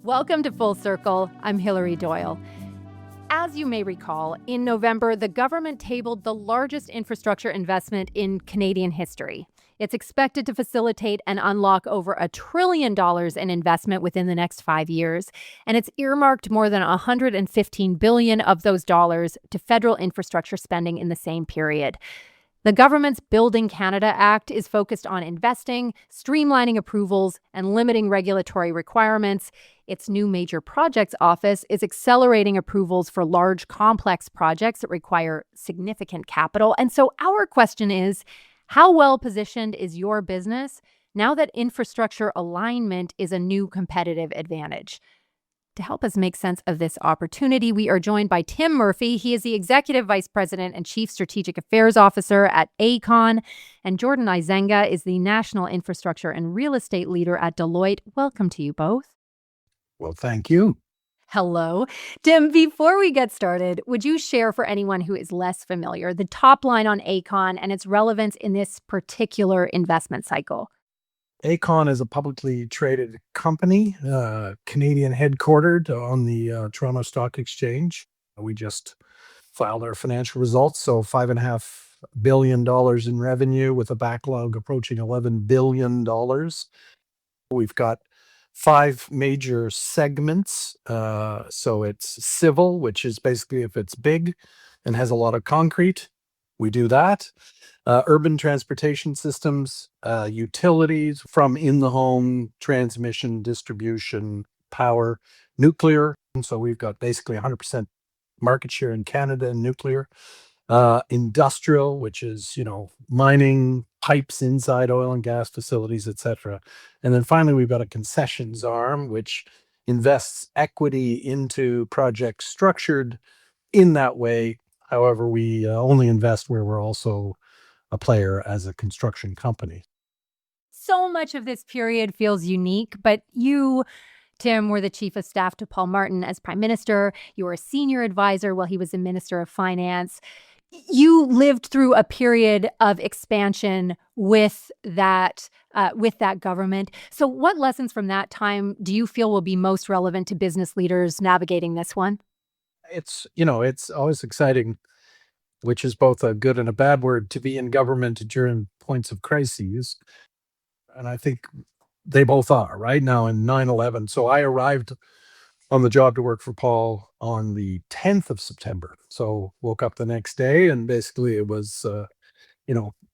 Welcome to Full Circle. I'm Hilary Doyle. As you may recall, in November, the government tabled the largest infrastructure investment in Canadian history. It's expected to facilitate and unlock over $1 trillion in investment within the next 5 years, and it's earmarked more than $115 billion of those dollars to federal infrastructure spending in the same period. The government's Building Canada Act is focused on investing, streamlining approvals, and limiting regulatory requirements. Its new Major Projects Office is accelerating approvals for large, complex projects that require significant capital. And so our question is, how well positioned is your business now that infrastructure alignment is a new competitive advantage? To help us make sense of this opportunity, we are joined by Tim Murphy. He is the Executive Vice President and Chief Strategic Affairs Officer at Aecon. And Jordan Eizenga is the National Infrastructure and Real Estate Leader at Deloitte. Welcome to you both. Well, thank you. Hello. Tim, before we get started, would you share for anyone who is less familiar the top line on Aecon and its relevance in this particular investment cycle? Aecon is a publicly traded company, Canadian headquartered on the Toronto Stock Exchange. We just filed our financial results, so $5.5 billion in revenue with a backlog approaching $11 billion. We've got 5 major segments. So it's civil, which is basically if it's big and has a lot of concrete, we do that. Urban transportation systems, utilities from in the home, transmission, distribution, power, nuclear. And so we've got basically 100% market share in Canada in nuclear. Industrial, which is, mining, pipes inside oil and gas facilities, etc. And then finally, we've got a concessions arm, which invests equity into projects structured in that way. However, we only invest where we're also a player as a construction company. So much of this period feels unique, but you, Tim, were the Chief of Staff to Paul Martin as Prime Minister. You were a senior advisor while he was the Minister of Finance. You lived through a period of expansion with that government. So what lessons from that time do you feel will be most relevant to business leaders navigating this one? It's always exciting, which is both a good and a bad word, to be in government during points of crises. And I think they both are right now in 9/11. So I arrived on the job to work for Paul on the 10th of September. So woke up the next day and basically it was,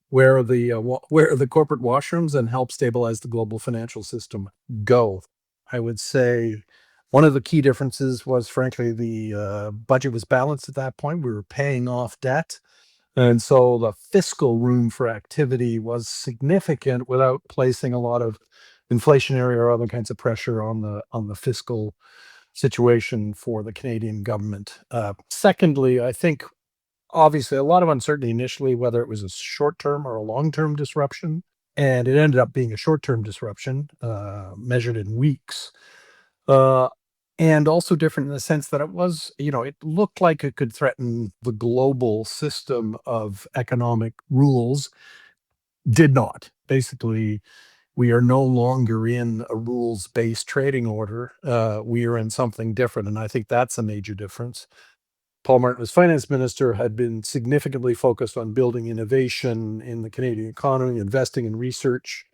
where are the corporate washrooms and help stabilize the global financial system go. I would say one of the key differences was, frankly, the budget was balanced at that point. We were paying off debt. And so the fiscal room for activity was significant without placing a lot of inflationary or other kinds of pressure on the fiscal situation for the Canadian government. Secondly, I think obviously a lot of uncertainty initially, whether it was a short-term or a long-term disruption. And it ended up being a short-term disruption measured in weeks. And also different in the sense that it was, it looked like it could threaten the global system of economic rules. Did not. Basically, we are no longer in a rules-based trading order. We are in something different, and I think that's a major difference. Paul Martin, as finance minister, had been significantly focused on building innovation in the Canadian economy, investing in research,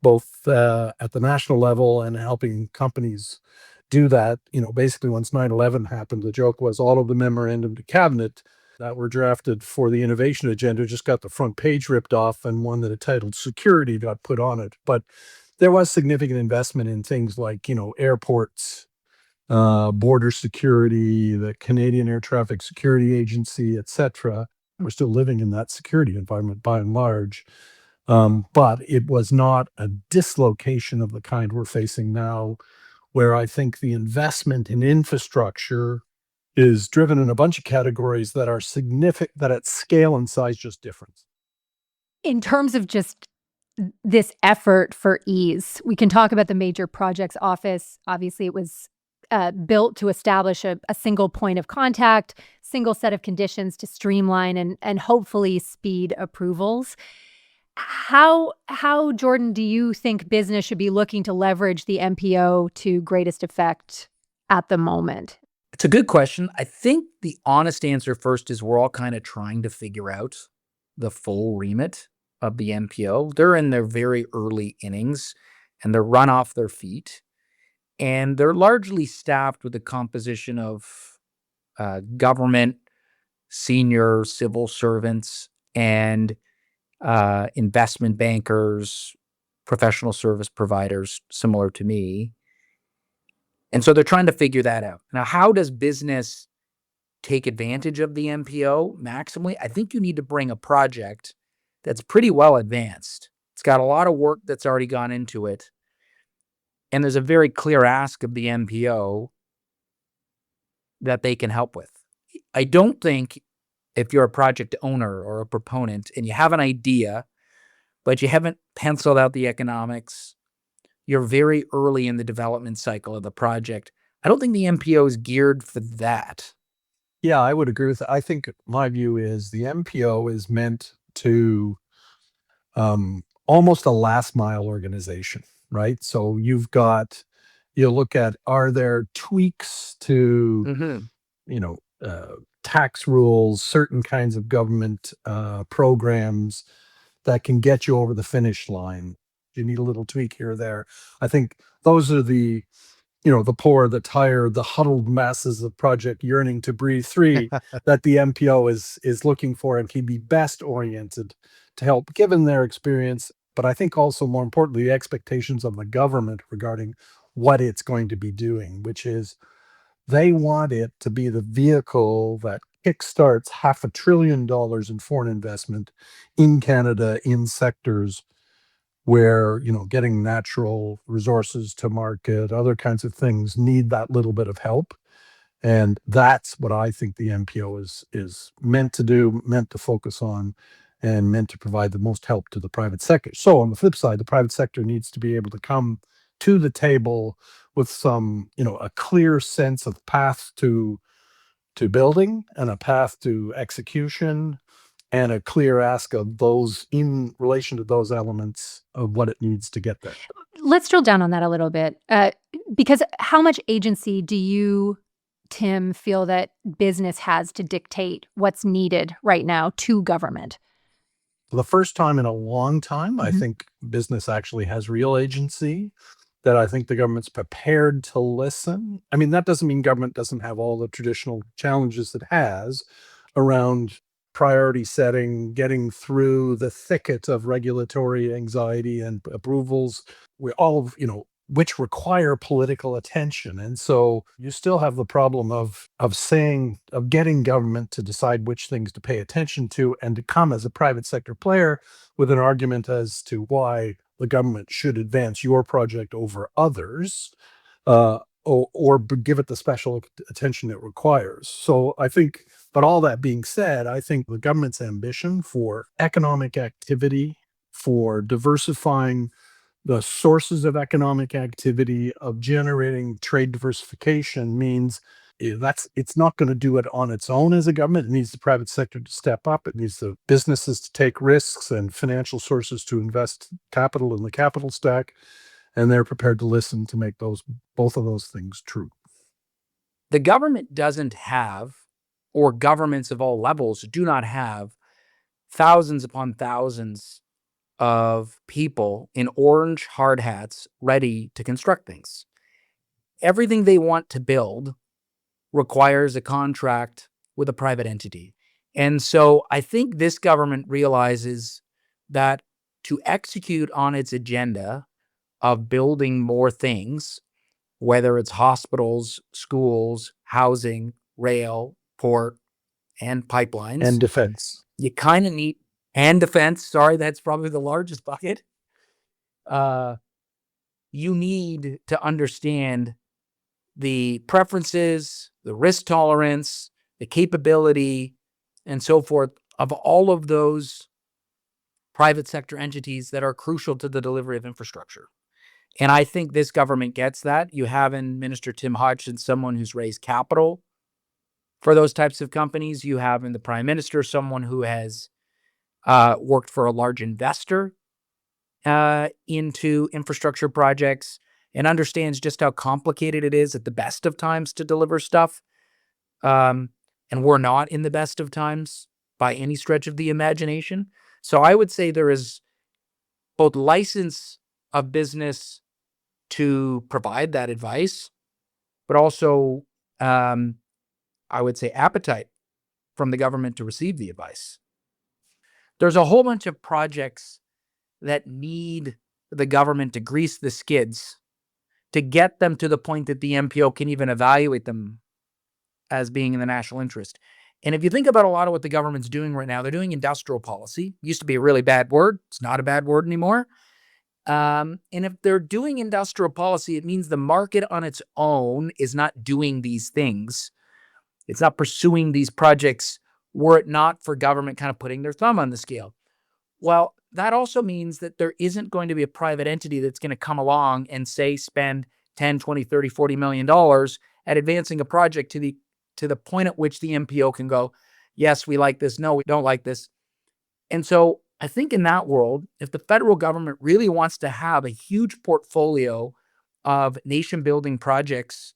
both at the national level and helping companies do that. Basically, once 9/11 happened, the joke was all of the memorandum to cabinet that were drafted for the innovation agenda just got the front page ripped off, and one that had titled security got put on it. But there was significant investment in things like, airports, border security, the Canadian Air Traffic Security Agency, etc. We're still living in that security environment by and large. But it was not a dislocation of the kind we're facing now, where I think the investment in infrastructure is driven in a bunch of categories that are significant, that at scale and size just different. In terms of just this effort for ease, we can talk about the Major Projects Office. Obviously, it was built to establish a single point of contact, single set of conditions to streamline and hopefully speed approvals. How, Jordan, do you think business should be looking to leverage the MPO to greatest effect at the moment? It's a good question. I think the honest answer first is we're all kind of trying to figure out the full remit of the MPO. They're in their very early innings and they're run off their feet. And they're largely staffed with a composition of government, senior civil servants, and investment bankers, professional service providers, similar to me. And so they're trying to figure that out. Now, how does business take advantage of the MPO maximally? I think you need to bring a project that's pretty well advanced. It's got a lot of work that's already gone into it. And there's a very clear ask of the MPO that they can help with. I don't think if you're a project owner or a proponent and you have an idea, but you haven't penciled out the economics, you're very early in the development cycle of the project. I don't think the MPO is geared for that. Yeah, I would agree with that. I think my view is the MPO is meant to almost a last mile organization, right? So you look at, are there tweaks to, Mm-hmm. you know, tax rules, certain kinds of government programs that can get you over the finish line? You need a little tweak here or there. I think those are the poor, the tired, the huddled masses of Project Yearning to Breathe 3 that the MPO is looking for and can be best oriented to help, given their experience. But I think also more importantly, the expectations of the government regarding what it's going to be doing, which is they want it to be the vehicle that kickstarts $500 billion in foreign investment in Canada in sectors where, getting natural resources to market, other kinds of things need that little bit of help. And that's what I think the MPO is meant to do, meant to focus on, and meant to provide the most help to the private sector. So on the flip side, the private sector needs to be able to come to the table with some, a clear sense of path to building and a path to execution and a clear ask of those in relation to those elements of what it needs to get there. Let's drill down on that a little bit, because how much agency do you, Tim, feel that business has to dictate what's needed right now to government? For the first time in a long time, I think business actually has real agency, that I think the government's prepared to listen. I mean, that doesn't mean government doesn't have all the traditional challenges it has around priority setting, getting through the thicket of regulatory anxiety and approvals. We all, which require political attention. And so you still have the problem of getting government to decide which things to pay attention to and to come as a private sector player with an argument as to why the government should advance your project over others, or give it the special attention it requires. So I think, but all that being said, I think the government's ambition for economic activity, for diversifying the sources of economic activity, of generating trade diversification means it's not going to do it on its own as a government. It needs the private sector to step up. It needs the businesses to take risks and financial sources to invest capital in the capital stack. And they're prepared to listen to make both of those things true. The government doesn't have, or governments of all levels do not have, thousands upon thousands of people in orange hard hats ready to construct things. Everything they want to build requires a contract with a private entity. And so I think this government realizes that to execute on its agenda of building more things, whether it's hospitals, schools, housing, rail, port, and pipelines. And defense. You kind of need, and defense, sorry, that's probably the largest bucket. You need to understand the preferences, the risk tolerance, the capability, and so forth of all of those private sector entities that are crucial to the delivery of infrastructure. And I think this government gets that. You have in Minister Tim Hodgson someone who's raised capital for those types of companies. You have in the Prime Minister someone who has worked for a large investor into infrastructure projects, and understands just how complicated it is at the best of times to deliver stuff. And we're not in the best of times by any stretch of the imagination. So I would say there is both license of business to provide that advice, but also, I would say, appetite from the government to receive the advice. There's a whole bunch of projects that need the government to grease the skids to get them to the point that the MPO can even evaluate them as being in the national interest. And if you think about a lot of what the government's doing right now, they're doing industrial policy. It used to be a really bad word. It's not a bad word anymore. And if they're doing industrial policy, it means the market on its own is not doing these things. It's not pursuing these projects were it not for government kind of putting their thumb on the scale. Well, that also means that there isn't going to be a private entity that's going to come along and say spend 10, 20, 30, 40 million dollars at advancing a project to the point at which the MPO can go, yes, we like this. No, we don't like this. And so I think in that world, if the federal government really wants to have a huge portfolio of nation building projects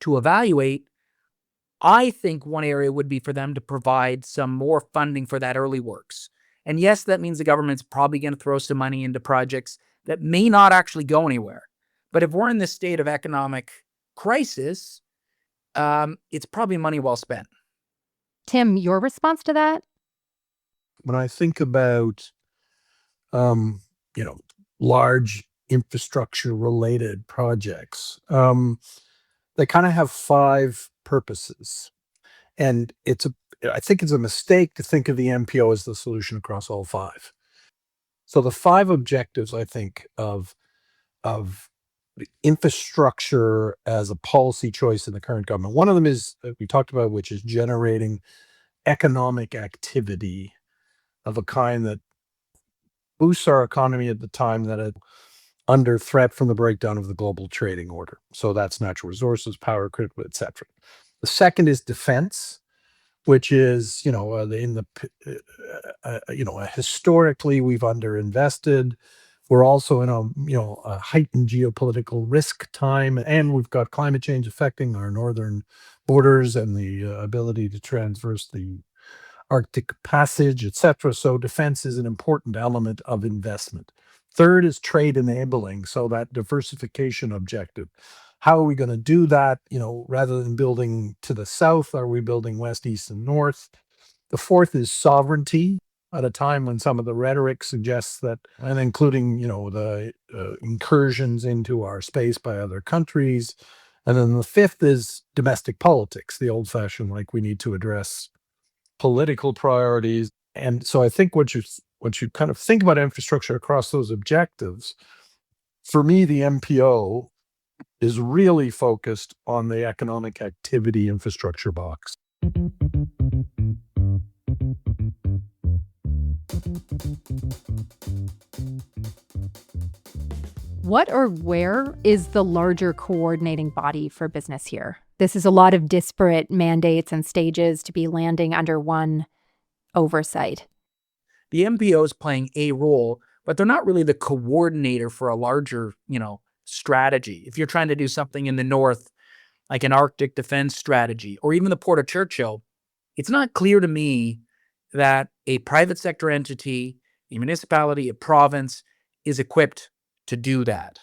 to evaluate, I think one area would be for them to provide some more funding for that early works. And yes, that means the government's probably going to throw some money into projects that may not actually go anywhere. But if we're in this state of economic crisis, it's probably money well spent. Tim, your response to that? When I think about, large infrastructure related projects, they kind of have 5 purposes. And I think it's a mistake to think of the MPO as the solution across all 5. So the 5 objectives, I think, of the infrastructure as a policy choice in the current government. One of them is that we talked about, which is generating economic activity of a kind that boosts our economy at the time that it's under threat from the breakdown of the global trading order. So that's natural resources, power, critical, etc. The second is defense, which is, historically we've underinvested. We're also in a heightened geopolitical risk time, and we've got climate change affecting our northern borders and the ability to traverse the Arctic Passage, etc. So defense is an important element of investment. Third is trade enabling, so that diversification objective. How are we going to do that? Rather than building to the south, are we building west, east, and north? The fourth is sovereignty, at a time when some of the rhetoric suggests that, and including, the incursions into our space by other countries. And then the fifth is domestic politics, the old-fashioned, like we need to address political priorities. And so I think once you kind of think about infrastructure across those objectives, for me, the MPO is really focused on the economic activity infrastructure box. What or where is the larger coordinating body for business here? This is a lot of disparate mandates and stages to be landing under one oversight. The MPO is playing a role, but they're not really the coordinator for a larger, strategy. If you're trying to do something in the north, like an Arctic defense strategy, or even the Port of Churchill, it's not clear to me that a private sector entity, a municipality, a province is equipped to do that.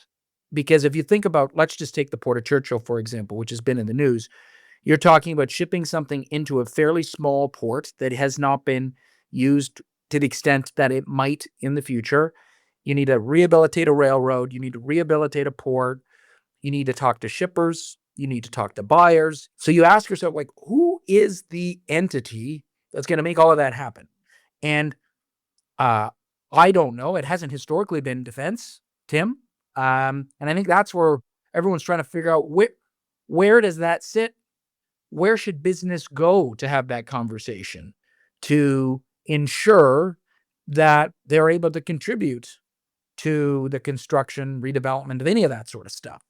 Because if you think about, let's just take the Port of Churchill, for example, which has been in the news. You're talking about shipping something into a fairly small port that has not been used to the extent that it might in the future. You need to rehabilitate a railroad. You need to rehabilitate a port. You need to talk to shippers. You need to talk to buyers. So you ask yourself, who is the entity that's going to make all of that happen? And I don't know. It hasn't historically been defense, Tim. And I think that's where everyone's trying to figure out where does that sit? Where should business go to have that conversation to ensure that they're able to contribute to the construction, redevelopment of any of that sort of stuff?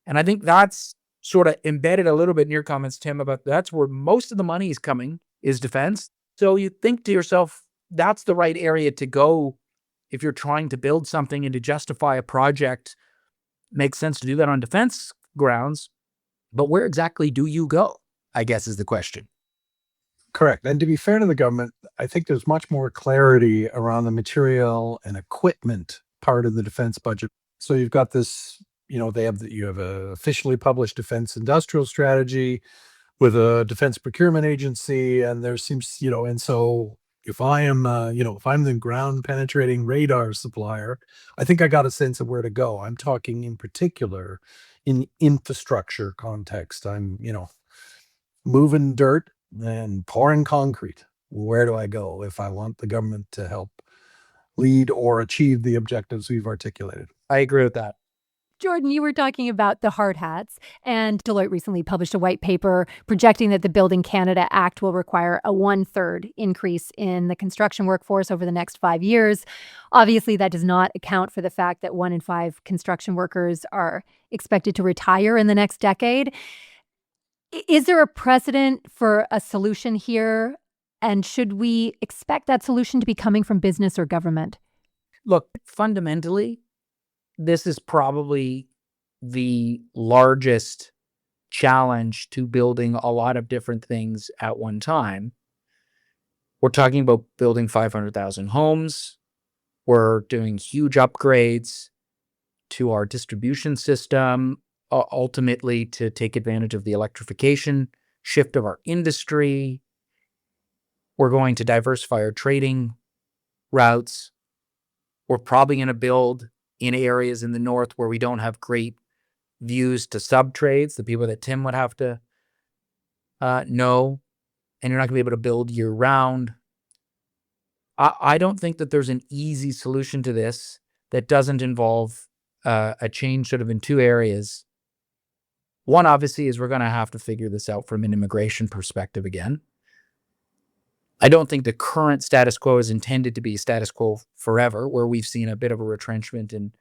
And I think that's sort of embedded a little bit in your comments, Tim, about that's where most of the money is coming, is defense. So you think to yourself, that's the right area to go if you're trying to build something and to justify a project. Makes sense to do that on defense grounds, but where exactly do you go, I guess, is the question. Correct. And to be fair to the government, I think there's much more clarity around the material and equipment part of the defense budget. So you've got this, you have a officially published defense industrial strategy with a defense procurement agency, and there seems, and so if I am, if I'm the ground penetrating radar supplier, I think I got a sense of where to go. I'm talking in particular in infrastructure context. I'm, moving dirt and pouring concrete. Where do I go if I want the government to help lead or achieve the objectives we've articulated? I agree with that. Jordan, you were talking about the hard hats, and Deloitte recently published a white paper projecting that the Building Canada Act will require a 1/3 increase in the construction workforce over the next 5 years. Obviously, that does not account for the fact that 1 in 5 construction workers are expected to retire in the next decade. Is there a precedent for a solution here? And should we expect that solution to be coming from business or government? Look, fundamentally, this is probably the largest challenge to building a lot of different things at one time. We're talking about building 500,000 homes. We're doing huge upgrades to our distribution system, ultimately to take advantage of the electrification shift of our industry. We're going to diversify our trading routes. We're probably going to build in areas in the north where we don't have great views to sub-trades, the people that Tim would have to know, and you're not going to be able to build year-round. I don't think that there's an easy solution to this that doesn't involve a change sort of in two areas. One, obviously, is we're going to have to figure this out from an immigration perspective again. I don't think the current status quo is intended to be status quo forever, where we've seen a bit of a retrenchment in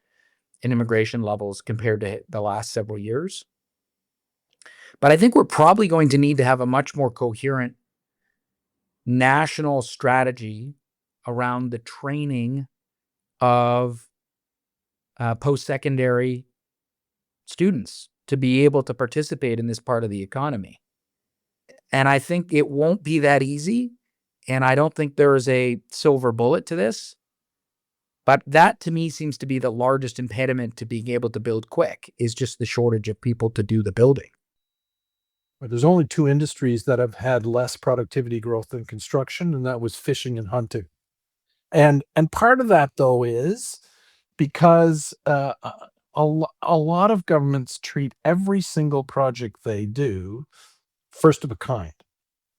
immigration levels compared to the last several years. But I think we're probably going to need to have a much more coherent national strategy around the training of post-secondary students to be able to participate in this part of the economy. And I think it won't be that easy. And I don't think there is a silver bullet to this. But that, to me, seems to be the largest impediment to being able to build quick, is just the shortage of people to do the building. But there's only two industries that have had less productivity growth than construction, and that was fishing and hunting. And part of that, though, is because a lot of governments treat every single project they do first of a kind.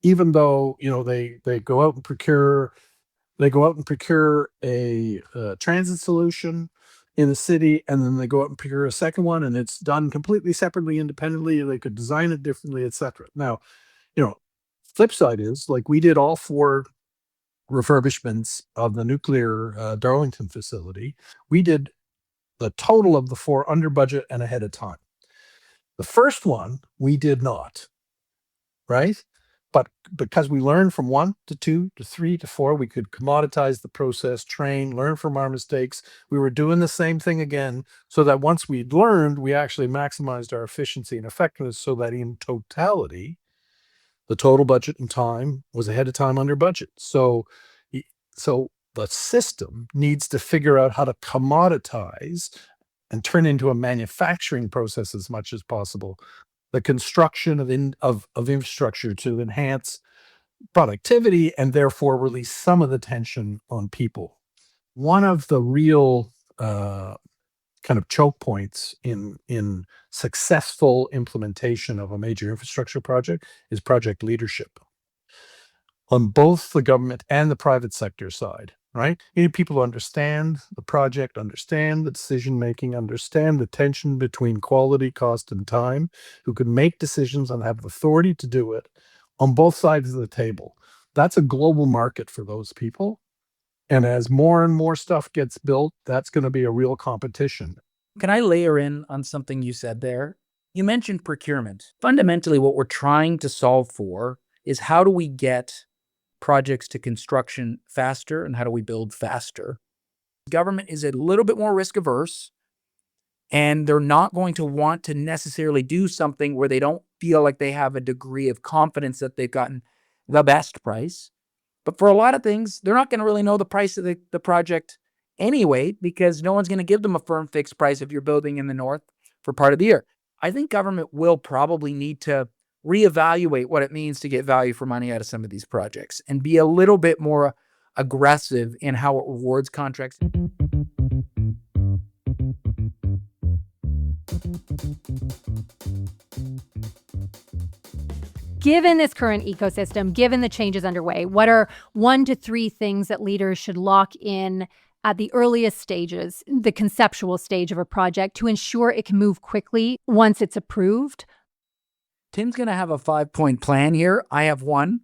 Even though, they go out and procure a transit solution in the city, and then they go out and procure a second one, and it's done completely separately, independently. They could design it differently, etc. Now, flip side is, like, we did all 4 refurbishments of the nuclear Darlington facility. We did the total of the 4 under budget and ahead of time. The first one we did not, right? But because we learned from 1 to 2 to 3 to 4, we could commoditize the process, train, learn from our mistakes. We were doing the same thing again, so that once we'd learned, we actually maximized our efficiency and effectiveness, so that in totality, the total budget and time was ahead of time under budget. So the system needs to figure out how to commoditize and turn into a manufacturing process as much as possible the construction of infrastructure to enhance productivity and therefore release some of the tension on people. One of the real kind of choke points in successful implementation of a major infrastructure project is project leadership on both the government and the private sector side, right? You need people who understand the project, understand the decision-making, understand the tension between quality, cost, and time, who can make decisions and have authority to do it on both sides of the table. That's a global market for those people. And as more and more stuff gets built, that's going to be a real competition. Can I layer in on something you said there? You mentioned procurement. Fundamentally, what we're trying to solve for is, how do we get projects to construction faster and how do we build faster. Government is a little bit more risk averse, and they're not going to want to necessarily do something where they don't feel like they have a degree of confidence that they've gotten the best price. But for a lot of things, they're not going to really know the price of the project anyway, because no one's going to give them a firm fixed price if you're building in the north for part of the year. I think government will probably need to reevaluate what it means to get value for money out of some of these projects and be a little bit more aggressive in how it rewards contracts. Given this current ecosystem, given the changes underway, what are 1 to 3 things that leaders should lock in at the earliest stages, the conceptual stage of a project, to ensure it can move quickly once it's approved? Tim's going to have a 5-point plan here. I have one.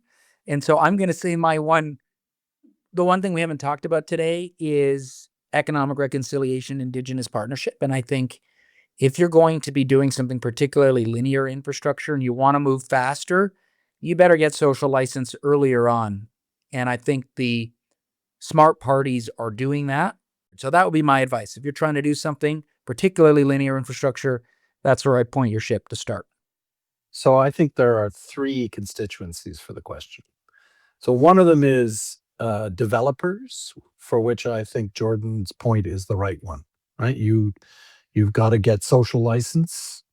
And so I'm going to say my one. The one thing we haven't talked about today is economic reconciliation, Indigenous partnership. And I think if you're going to be doing something particularly linear infrastructure and you want to move faster, you better get social license earlier on. And I think the smart parties are doing that. So that would be my advice. If you're trying to do something, particularly linear infrastructure, that's where I point your ship to start. So I think there are 3 constituencies for the question. So one of them is developers, for which I think Jordan's point is the right one, right? You've got to get social license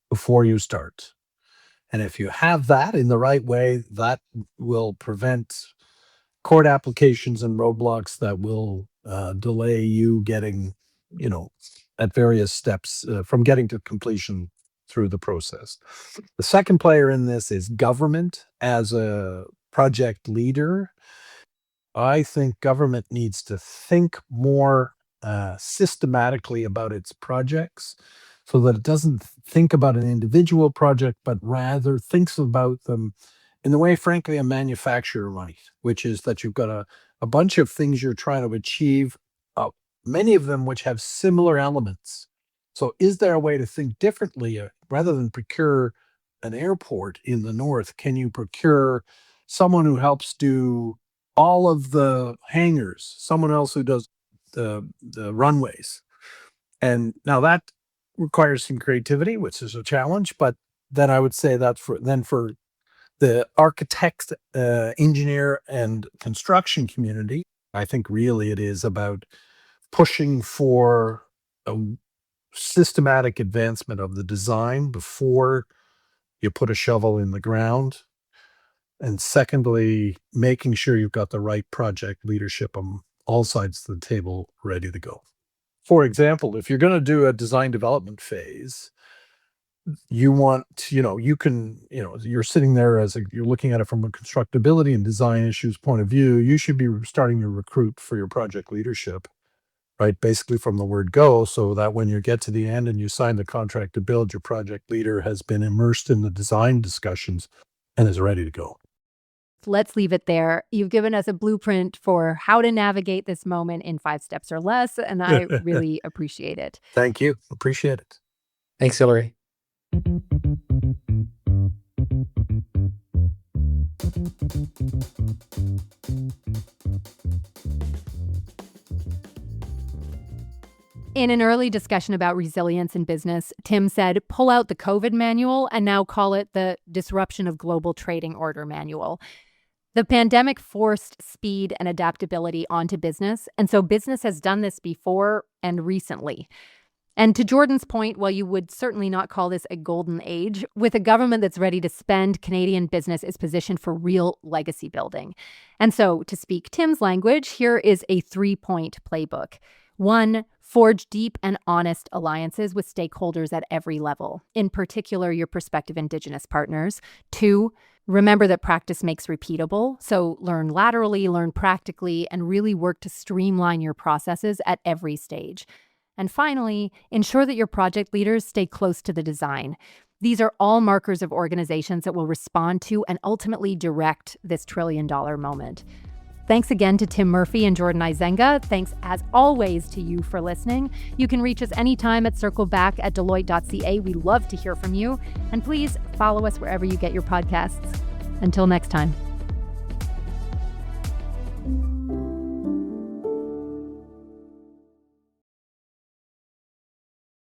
before you start. And if you have that in the right way, that will prevent court applications and roadblocks that will delay you getting, at various steps from getting to completion through the process. The second player in this is government as a project leader. I think government needs to think more systematically about its projects so that it doesn't think about an individual project, but rather thinks about them in the way, frankly, a manufacturer might, which is that you've got a bunch of things you're trying to achieve, many of them which have similar elements. So is there a way to think differently? Rather than procure an airport in the north, can you procure someone who helps do all of the hangars, someone else who does the runways? And now that requires some creativity, which is a challenge, but then I would say that's for the architect, engineer, and construction community. I think really it is about pushing for a systematic advancement of the design before you put a shovel in the ground. And secondly, making sure you've got the right project leadership on all sides of the table ready to go. For example, if you're going to do a design development phase, you want, you're sitting there you're looking at it from a constructability and design issues point of view. You should be starting to recruit for your project leadership, right? Basically from the word go, so that when you get to the end and you sign the contract to build, your project leader has been immersed in the design discussions and is ready to go. Let's leave it there. You've given us a blueprint for how to navigate this moment in 5 steps or less, and I really appreciate it. Thank you. Appreciate it. Thanks, Hilary. In an early discussion about resilience in business, Tim said, pull out the COVID manual and now call it the Disruption of Global Trading Order manual. The pandemic forced speed and adaptability onto business, and so business has done this before and recently. And to Jordan's point, while you would certainly not call this a golden age, with a government that's ready to spend, Canadian business is positioned for real legacy building. And so, to speak Tim's language, here is a 3-point playbook. 1, forge deep and honest alliances with stakeholders at every level, in particular your prospective Indigenous partners. 2, remember that practice makes repeatable, so learn laterally, learn practically, and really work to streamline your processes at every stage. And finally, ensure that your project leaders stay close to the design. These are all markers of organizations that will respond to and ultimately direct this trillion-dollar moment. Thanks again to Tim Murphy and Jordan Eizenga. Thanks, as always, to you for listening. You can reach us anytime at circleback@deloitte.ca. We love to hear from you. And please follow us wherever you get your podcasts. Until next time.